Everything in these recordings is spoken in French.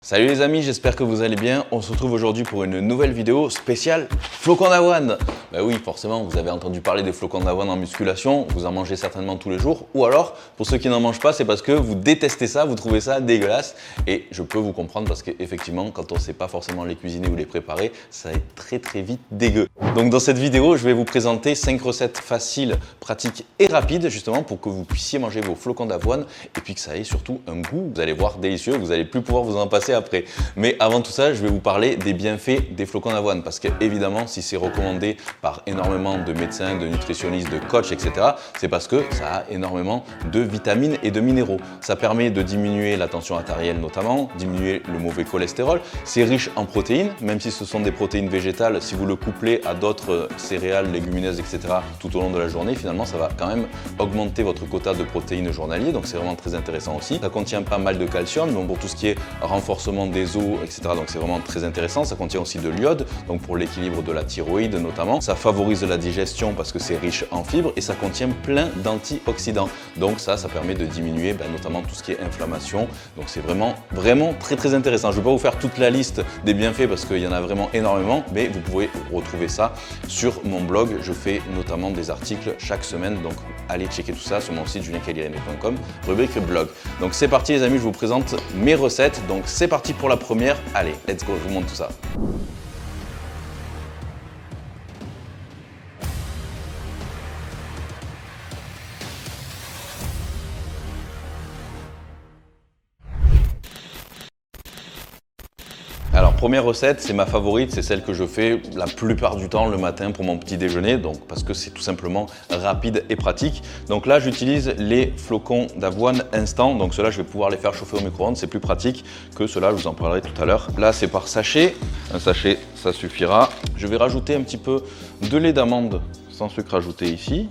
Salut les amis, j'espère que vous allez bien. On se retrouve aujourd'hui pour une nouvelle vidéo spéciale flocons d'avoine. Bah oui, forcément, vous avez entendu parler des flocons d'avoine en musculation, vous en mangez certainement tous les jours. Ou alors, pour ceux qui n'en mangent pas, c'est parce que vous détestez ça, vous trouvez ça dégueulasse. Et je peux vous comprendre parce qu'effectivement, quand on ne sait pas forcément les cuisiner ou les préparer, ça est très vite dégueu. Donc dans cette vidéo, je vais vous présenter 5 recettes faciles, pratiques et rapides, justement pour que vous puissiez manger vos flocons d'avoine et puis que ça ait surtout un goût, vous allez voir, délicieux, vous n'allez plus pouvoir vous en passer après. Mais avant tout ça, je vais vous parler des bienfaits des flocons d'avoine parce que évidemment, si c'est recommandé par énormément de médecins, de nutritionnistes, de coachs, etc., c'est parce que ça a énormément de vitamines et de minéraux. Ça permet de diminuer la tension artérielle notamment, diminuer le mauvais cholestérol. C'est riche en protéines, même si ce sont des protéines végétales, si vous le couplez à d'autres céréales, légumineuses, etc., tout au long de la journée, finalement, ça va quand même augmenter votre quota de protéines journalier, donc c'est vraiment très intéressant aussi. Ça contient pas mal de calcium, donc pour tout ce qui est renforcement des os, etc., donc c'est vraiment très intéressant. Ça contient aussi de l'iode, donc pour l'équilibre de la thyroïde notamment. Ça favorise la digestion parce que c'est riche en fibres et ça contient plein d'antioxydants. Donc ça permet de diminuer notamment tout ce qui est inflammation. Donc c'est vraiment très intéressant. Je ne vais pas vous faire toute la liste des bienfaits parce qu'il y en a vraiment énormément, mais vous pouvez retrouver ça sur mon blog. Je fais notamment des articles chaque semaine, donc allez checker tout ça sur mon site juliencagliari.com, rubrique blog. Donc c'est parti les amis, je vous présente mes recettes. Donc c'est parti pour la première. Allez, let's go, je vous montre tout ça. Alors première recette, c'est ma favorite, c'est celle que je fais la plupart du temps le matin pour mon petit déjeuner, donc parce que c'est tout simplement rapide et pratique. Donc là j'utilise les flocons d'avoine instant, donc ceux-là je vais pouvoir les faire chauffer au micro-ondes, c'est plus pratique que ceux-là, je vous en parlerai tout à l'heure. Là c'est par sachet, un sachet ça suffira. Je vais rajouter un petit peu de lait d'amande sans sucre ajouté ici.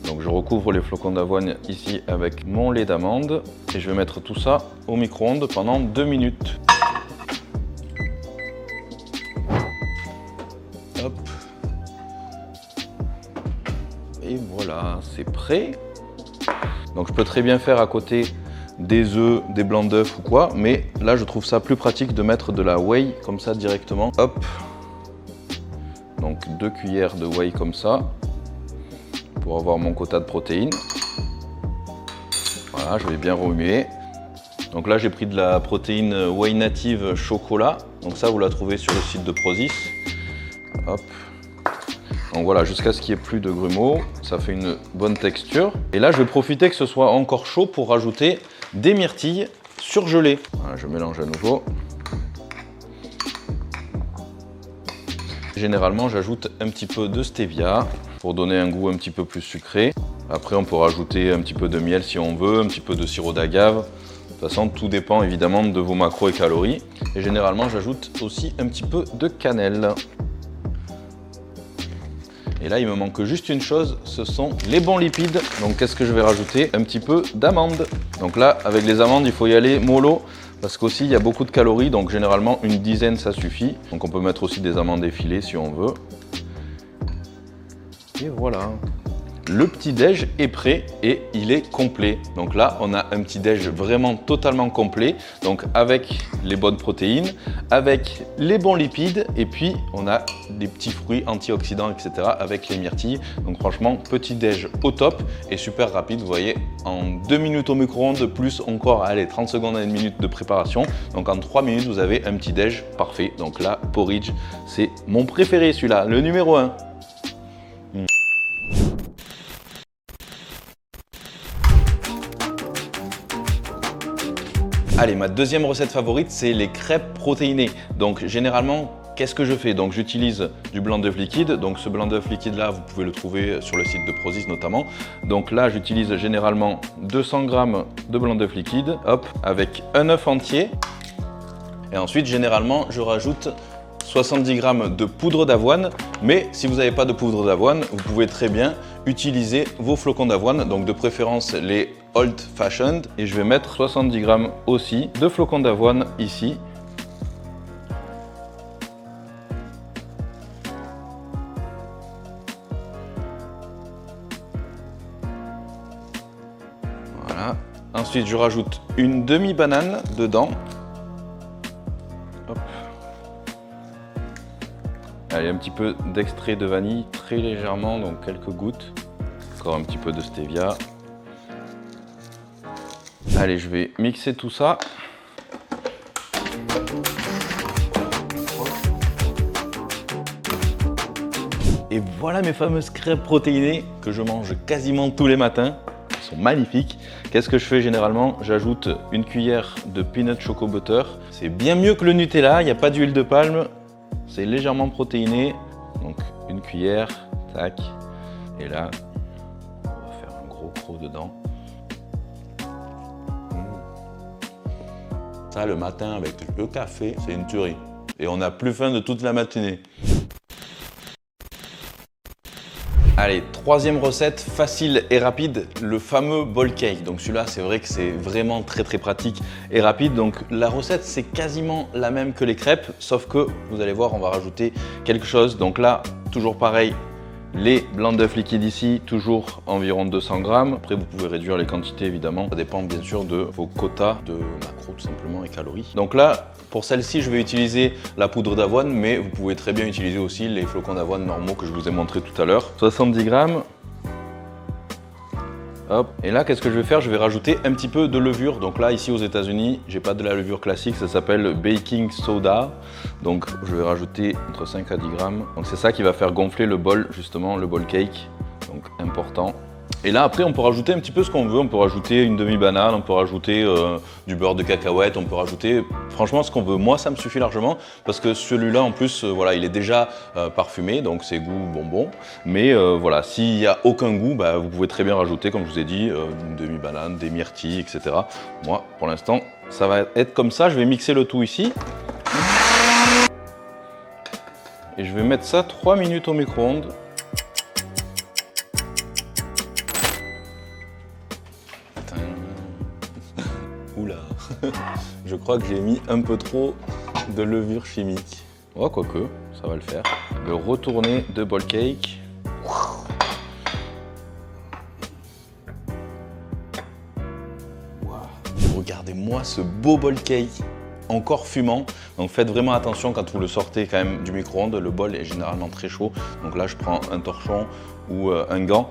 Donc je recouvre les flocons d'avoine ici avec mon lait d'amande et je vais mettre tout ça au micro-ondes pendant 2 minutes. Hop. Et voilà, c'est prêt. Donc je peux très bien faire à côté des œufs, des blancs d'œufs ou quoi, mais là je trouve ça plus pratique de mettre de la whey comme ça directement. Hop. Donc 2 cuillères de whey comme ça pour avoir mon quota de protéines. Voilà, je vais bien remuer. Donc là j'ai pris de la protéine whey native chocolat. Donc ça vous la trouvez sur le site de Prozis. Hop. Donc voilà, jusqu'à ce qu'il n'y ait plus de grumeaux, ça fait une bonne texture. Et là, je vais profiter que ce soit encore chaud pour rajouter des myrtilles surgelées. Voilà, je mélange à nouveau. Généralement, j'ajoute un petit peu de stevia pour donner un goût un petit peu plus sucré. Après, on peut rajouter un petit peu de miel si on veut, un petit peu de sirop d'agave. De toute façon, tout dépend évidemment de vos macros et calories. Et généralement, j'ajoute aussi un petit peu de cannelle. Et là, il me manque juste une chose, ce sont les bons lipides. Donc, qu'est-ce que je vais rajouter? Un petit peu d'amandes. Donc là, avec les amandes, il faut y aller mollo parce qu'aussi, il y a beaucoup de calories. Donc, généralement, une dizaine, ça suffit. Donc, on peut mettre aussi des amandes effilées si on veut. Et voilà. Le petit déj est prêt et il est complet. Donc là, on a un petit déj vraiment totalement complet. Donc avec les bonnes protéines, avec les bons lipides et puis on a des petits fruits antioxydants, etc. avec les myrtilles. Donc franchement, petit déj au top et super rapide. Vous voyez, en 2 minutes au micro-ondes, plus encore, allez, 30 secondes à 1 minute de préparation. Donc en 3 minutes, vous avez un petit déj parfait. Donc là, porridge, c'est mon préféré celui-là, le numéro 1. Allez, ma deuxième recette favorite, c'est les crêpes protéinées. Donc généralement, qu'est-ce que je fais? Donc j'utilise du blanc d'œuf liquide. Donc ce blanc d'œuf liquide là, vous pouvez le trouver sur le site de Prozis notamment. Donc là, j'utilise généralement 200 g de blanc d'œuf liquide, hop, avec un œuf entier. Et ensuite, généralement, je rajoute 70 g de poudre d'avoine. Mais si vous n'avez pas de poudre d'avoine, vous pouvez très bien utiliser vos flocons d'avoine, donc de préférence les Old Fashioned. Et je vais mettre 70 g aussi de flocons d'avoine ici. Voilà. Ensuite, je rajoute une demi-banane dedans. Allez, un petit peu d'extrait de vanille, très légèrement, donc quelques gouttes. Encore un petit peu de stevia. Allez, je vais mixer tout ça. Et voilà mes fameuses crêpes protéinées que je mange quasiment tous les matins. Elles sont magnifiques. Qu'est-ce que je fais généralement? J'ajoute une cuillère de peanut choco butter. C'est bien mieux que le Nutella, il n'y a pas d'huile de palme. C'est légèrement protéiné. Donc une cuillère, tac. Et là, on va faire un gros croc dedans. Ça, le matin avec le café, c'est une tuerie. Et on n'a plus faim de toute la matinée. Allez, troisième recette, facile et rapide, le fameux ball cake. Donc celui-là, c'est vrai que c'est vraiment très pratique et rapide. Donc la recette, c'est quasiment la même que les crêpes, sauf que vous allez voir, on va rajouter quelque chose. Donc là, toujours pareil, les blancs d'œufs liquides ici, toujours environ 200 grammes. Après, vous pouvez réduire les quantités évidemment. Ça dépend bien sûr de vos quotas de macros tout simplement et calories. Donc là, pour celle-ci, je vais utiliser la poudre d'avoine, mais vous pouvez très bien utiliser aussi les flocons d'avoine normaux que je vous ai montré tout à l'heure. 70 grammes. Hop. Et là, qu'est-ce que je vais faire? Je vais rajouter un petit peu de levure. Donc là, ici aux États-Unis, j'ai pas de la levure classique, ça s'appelle baking soda. Donc je vais rajouter entre 5 à 10 grammes. Donc c'est ça qui va faire gonfler le bol, justement, le bol cake. Donc important. Et là, après, on peut rajouter un petit peu ce qu'on veut. On peut rajouter une demi-banane, on peut rajouter du beurre de cacahuète, on peut rajouter franchement ce qu'on veut. Moi, ça me suffit largement parce que celui-là, en plus, voilà, il est déjà parfumé, donc c'est goût bonbon. Mais voilà, s'il n'y a aucun goût, bah, vous pouvez très bien rajouter, comme je vous ai dit, une demi-banane, des myrtilles, etc. Moi, pour l'instant, ça va être comme ça. Je vais mixer le tout ici. Et je vais mettre ça 3 minutes au micro-ondes. Oula, je crois que j'ai mis un peu trop de levure chimique. Oh, quoique, ça va le faire. Le retourner de ball cake. Wow. Regardez-moi ce beau ball cake, encore fumant. Donc faites vraiment attention quand vous le sortez quand même du micro-ondes. Le bol est généralement très chaud. Donc là, je prends un torchon ou un gant.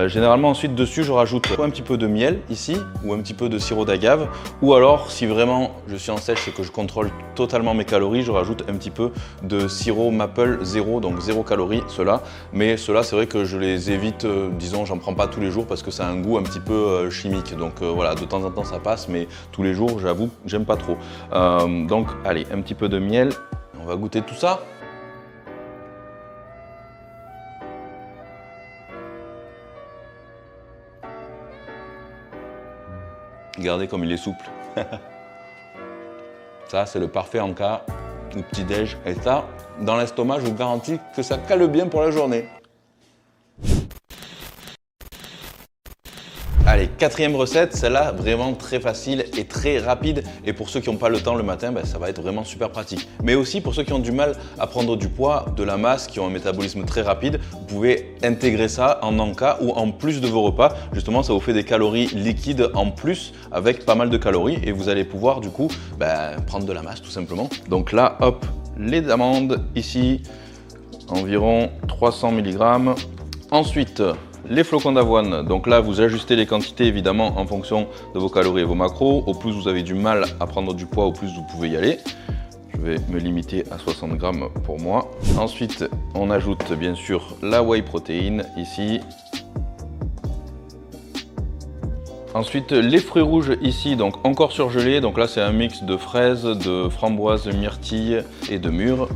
Généralement ensuite dessus je rajoute un petit peu de miel ici ou un petit peu de sirop d'agave, ou alors si vraiment je suis en sèche et que je contrôle totalement mes calories, je rajoute un petit peu de sirop maple 0, donc 0 calories ceux-là. Mais ceux-là, c'est vrai que je les évite, disons j'en prends pas tous les jours parce que ça a un goût un petit peu chimique. Donc voilà, de temps en temps ça passe, mais tous les jours j'avoue j'aime pas trop. Donc allez, un petit peu de miel, on va goûter tout ça. Regardez comme il est souple. Ça, c'est le parfait en cas ou petit-déj. Et ça, dans l'estomac, je vous garantis que ça cale bien pour la journée. Allez, quatrième recette, celle-là vraiment très facile et très rapide. Et pour ceux qui n'ont pas le temps le matin, ben, ça va être vraiment super pratique. Mais aussi pour ceux qui ont du mal à prendre du poids, de la masse, qui ont un métabolisme très rapide, vous pouvez intégrer ça en encas ou en plus de vos repas. Justement, ça vous fait des calories liquides en plus avec pas mal de calories et vous allez pouvoir du coup prendre de la masse tout simplement. Donc là, hop, les amandes ici, environ 300 mg. Ensuite, les flocons d'avoine, donc là vous ajustez les quantités évidemment en fonction de vos calories et vos macros. Au plus vous avez du mal à prendre du poids, au plus vous pouvez y aller. Je vais me limiter à 60 grammes pour moi. Ensuite, on ajoute bien sûr la whey protein ici. Ensuite, les fruits rouges ici, donc encore surgelés. Donc là c'est un mix de fraises, de framboises, de myrtilles et de mûres.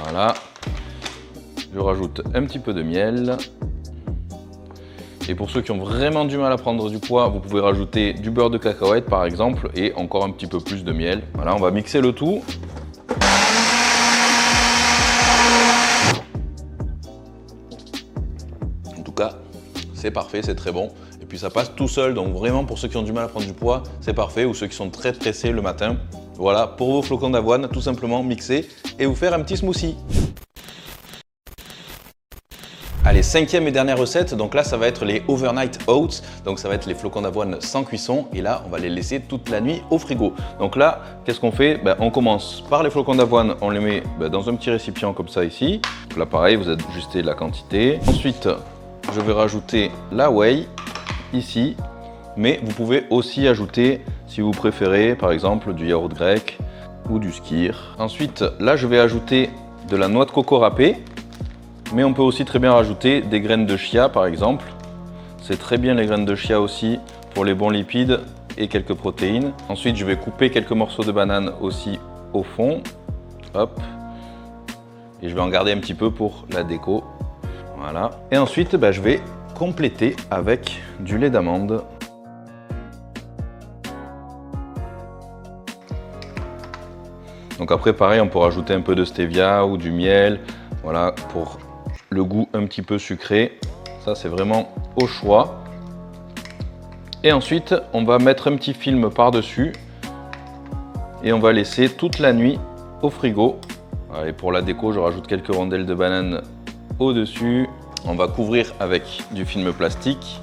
Voilà. Je rajoute un petit peu de miel. Et pour ceux qui ont vraiment du mal à prendre du poids, vous pouvez rajouter du beurre de cacahuète par exemple et encore un petit peu plus de miel. Voilà, on va mixer le tout. En tout cas, c'est parfait, c'est très bon. Et puis ça passe tout seul, donc vraiment pour ceux qui ont du mal à prendre du poids, c'est parfait. Ou ceux qui sont très pressés le matin. Voilà, pour vos flocons d'avoine, tout simplement mixer et vous faire un petit smoothie. Allez, cinquième et dernière recette, donc là ça va être les overnight oats, donc ça va être les flocons d'avoine sans cuisson et là on va les laisser toute la nuit au frigo. Donc là, qu'est-ce qu'on fait? On commence par les flocons d'avoine, on les met dans un petit récipient comme ça ici. Donc là pareil, vous ajustez la quantité. Ensuite, je vais rajouter la whey ici, mais vous pouvez aussi ajouter, si vous préférez, par exemple du yaourt grec ou du skyr. Ensuite, là je vais ajouter de la noix de coco râpée. Mais on peut aussi très bien rajouter des graines de chia par exemple. C'est très bien les graines de chia aussi pour les bons lipides et quelques protéines. Ensuite, je vais couper quelques morceaux de banane aussi au fond. Hop. Et je vais en garder un petit peu pour la déco. Voilà. Et ensuite, je vais compléter avec du lait d'amande. Donc après, pareil, on peut rajouter un peu de stevia ou du miel. Voilà, pour le goût un petit peu sucré, ça c'est vraiment au choix. Et ensuite, on va mettre un petit film par-dessus et on va laisser toute la nuit au frigo. Et pour la déco, je rajoute quelques rondelles de banane au-dessus. On va couvrir avec du film plastique.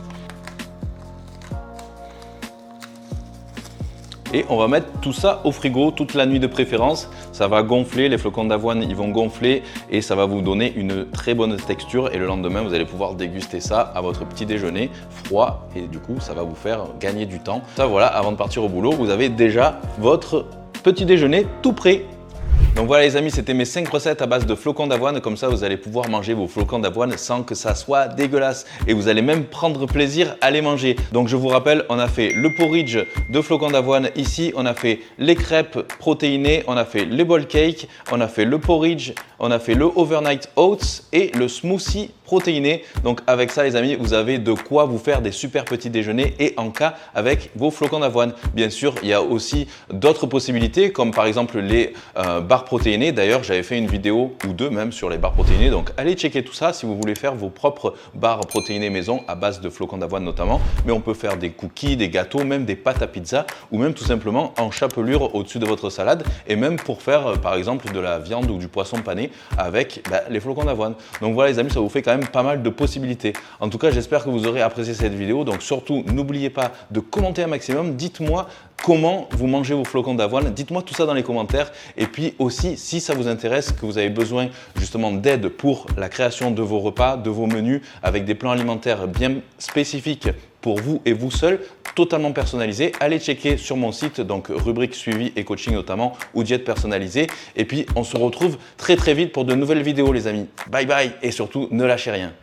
Et on va mettre tout ça au frigo toute la nuit de préférence. Ça va gonfler, les flocons d'avoine ils vont gonfler et ça va vous donner une très bonne texture. Et le lendemain, vous allez pouvoir déguster ça à votre petit déjeuner froid. Et du coup, ça va vous faire gagner du temps. Ça voilà, avant de partir au boulot, vous avez déjà votre petit déjeuner tout prêt. Donc voilà les amis, c'était mes 5 recettes à base de flocons d'avoine. Comme ça, vous allez pouvoir manger vos flocons d'avoine sans que ça soit dégueulasse. Et vous allez même prendre plaisir à les manger. Donc je vous rappelle, on a fait le porridge de flocons d'avoine ici. On a fait les crêpes protéinées, on a fait les bowl cakes, on a fait le porridge, on a fait le overnight oats et le smoothie protéiné. Donc avec ça les amis, vous avez de quoi vous faire des super petits déjeuners et en cas avec vos flocons d'avoine. Bien sûr, il y a aussi d'autres possibilités comme par exemple les barres protéinées. D'ailleurs, j'avais fait une vidéo ou deux même sur les barres protéinées. Donc allez checker tout ça si vous voulez faire vos propres barres protéinées maison à base de flocons d'avoine notamment. Mais on peut faire des cookies, des gâteaux, même des pâtes à pizza ou même tout simplement en chapelure au-dessus de votre salade et même pour faire par exemple de la viande ou du poisson pané avec les flocons d'avoine. Donc voilà les amis, ça vous fait quand même pas mal de possibilités. En tout cas, j'espère que vous aurez apprécié cette vidéo. Donc surtout, n'oubliez pas de commenter un maximum. Dites-moi comment vous mangez vos flocons d'avoine. Dites-moi tout ça dans les commentaires. Et puis aussi, si ça vous intéresse, que vous avez besoin justement d'aide pour la création de vos repas, de vos menus, avec des plans alimentaires bien spécifiques pour vous et vous seul, totalement personnalisé, allez checker sur mon site, donc rubrique suivi et coaching notamment, ou diète personnalisée. Et puis, on se retrouve très très vite pour de nouvelles vidéos les amis. Bye bye et surtout, ne lâchez rien.